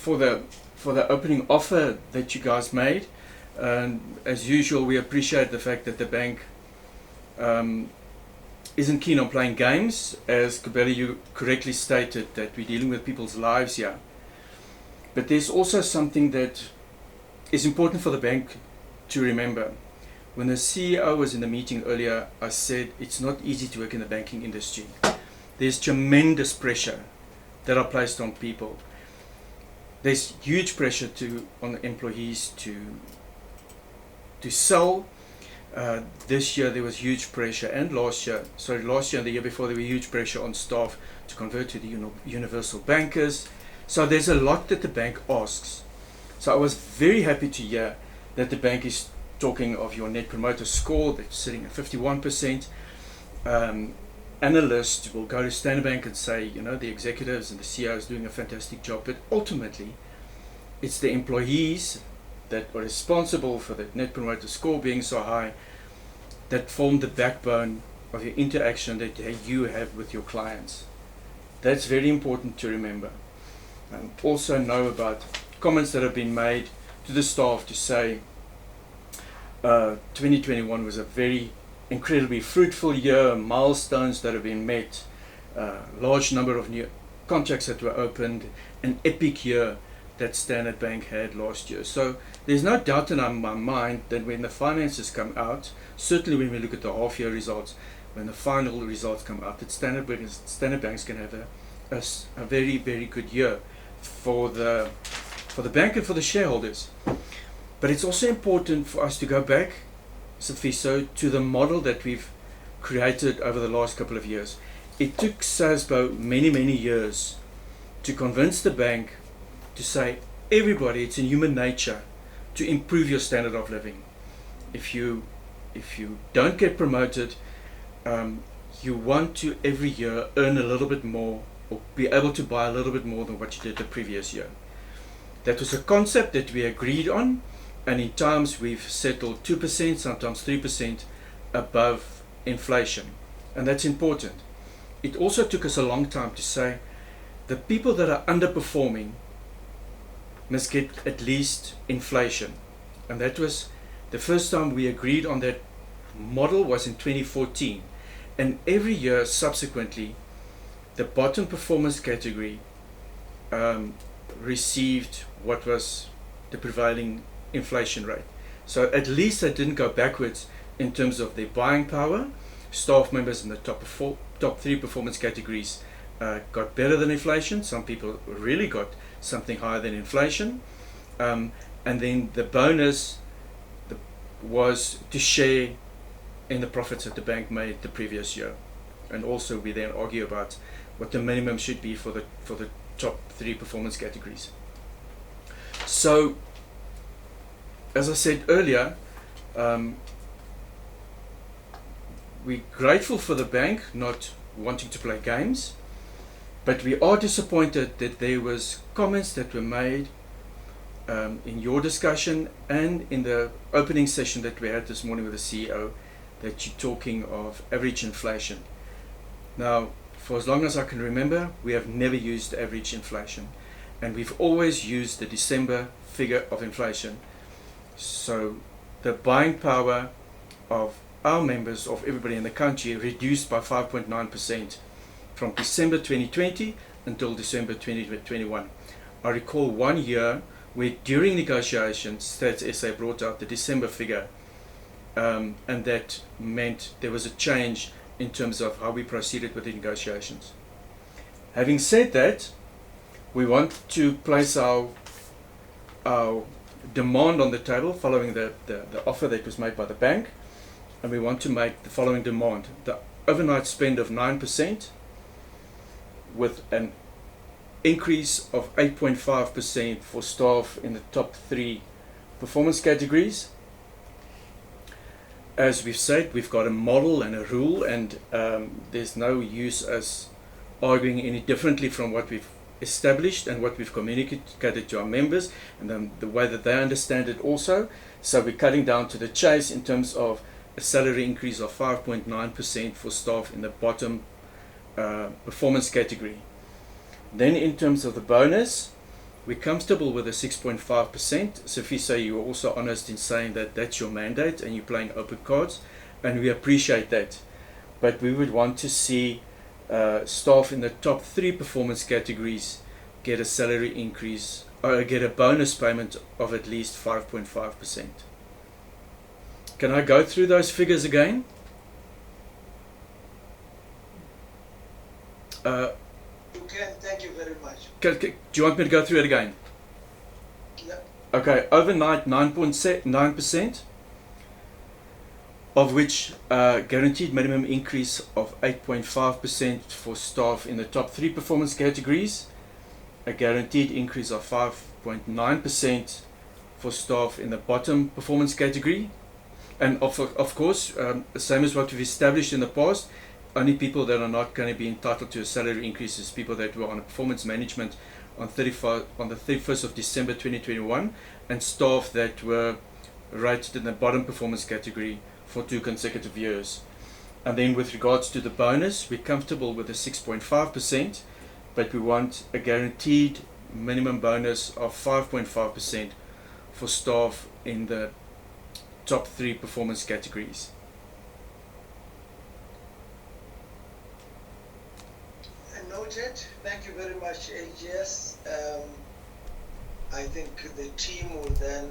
for the opening offer that you guys made. As usual, we appreciate the fact that the bank isn't keen on playing games. As Kabeli, you correctly stated that we're dealing with people's lives here. But there's also something that is important for the bank to remember. When the CEO was in the meeting earlier, I said it's not easy to work in the banking industry. There's tremendous pressure that are placed on people. There's huge pressure on employees to sell. This year there was huge pressure, and last year and the year before there was huge pressure on staff to convert to the universal bankers. So there's a lot that the bank asks. So I was very happy to hear that the bank is talking of your net promoter score that's sitting at 51%. Analysts will go to Standard Bank and say, the executives and the CEO is doing a fantastic job, but ultimately it's the employees that are responsible for the net promoter score being so high that form the backbone of your interaction that you have with your clients. That's very important to remember. Also know about comments that have been made to the staff to say 2021 was a very incredibly fruitful year, milestones that have been met, large number of new contracts that were opened, an epic year that Standard Bank had last year. So there's no doubt in my mind that when the finances come out, certainly when we look at the half-year results, when the final results come out, that Standard Bank's going to have a very, very good year for the bank and for the shareholders. But it's also important for us to go back, Safiso, to the model that we've created over the last couple of years. It took Sasbo many, many years to convince the bank to say, everybody, it's in human nature to improve your standard of living. If you don't get promoted, you want to every year earn a little bit more or be able to buy a little bit more than what you did the previous year. That was a concept that we agreed on, and in times we've settled 2%, sometimes 3% above inflation, and that's important. It also took us a long time to say the people that are underperforming must get at least inflation, and that was the first time we agreed on that model was in 2014, and every year subsequently the bottom performance category received what was the prevailing inflation rate. So at least they didn't go backwards in terms of their buying power. Staff members in the top three performance categories got better than inflation. Some people really got something higher than inflation. And then the bonus was to share in the profits that the bank made the previous year. And also we then argue about what the minimum should be for the top three performance categories. So, as I said earlier, we're grateful for the bank not wanting to play games, but we are disappointed that there was comments that were made in your discussion and in the opening session that we had this morning with the CEO that you're talking of average inflation. Now, for as long as I can remember, we have never used average inflation, and we've always used the December figure of inflation. So the buying power of our members, of everybody in the country, reduced by 5.9% from December 2020 until December 2021. I recall 1 year where during negotiations Stats SA brought out the December figure, and that meant there was a change in terms of how we proceeded with the negotiations. Having said that, we want to place our demand on the table following the offer that was made by the bank, and we want to make the following demand: the overnight spend of 9% with an increase of 8.5% for staff in the top three performance categories. As we've said, we've got a model and a rule, and there's no use us arguing any differently from what we've established and what we've communicated to our members, and then the way that they understand it also. So we're cutting down to the chase in terms of a salary increase of 5.9% for staff in the bottom performance category. Then in terms of the bonus, We're comfortable with the 6.5%. Safisa, you're also honest in saying that that's your mandate and you're playing open cards, and we appreciate that. But we would want to see staff in the top 3 performance categories get a salary increase or get a bonus payment of at least 5.5%. Can I go through those figures again? You can, thank you very much. Do you want me to go through it again? Yeah. Okay, overnight 9%, of which guaranteed minimum increase of 8.5% for staff in the top 3 performance categories, a guaranteed increase of 5.9% for staff in the bottom performance category, and of course, same as what we've established in the past, only people that are not going to be entitled to a salary increase is people that were on a performance management on the 31st of December 2021, and staff that were rated in the bottom performance category for 2 consecutive years. And then with regards to the bonus, we're comfortable with the 6.5%, but we want a guaranteed minimum bonus of 5.5% for staff in the top 3 performance categories. Noted. Thank you very much, AGS. I think the team will then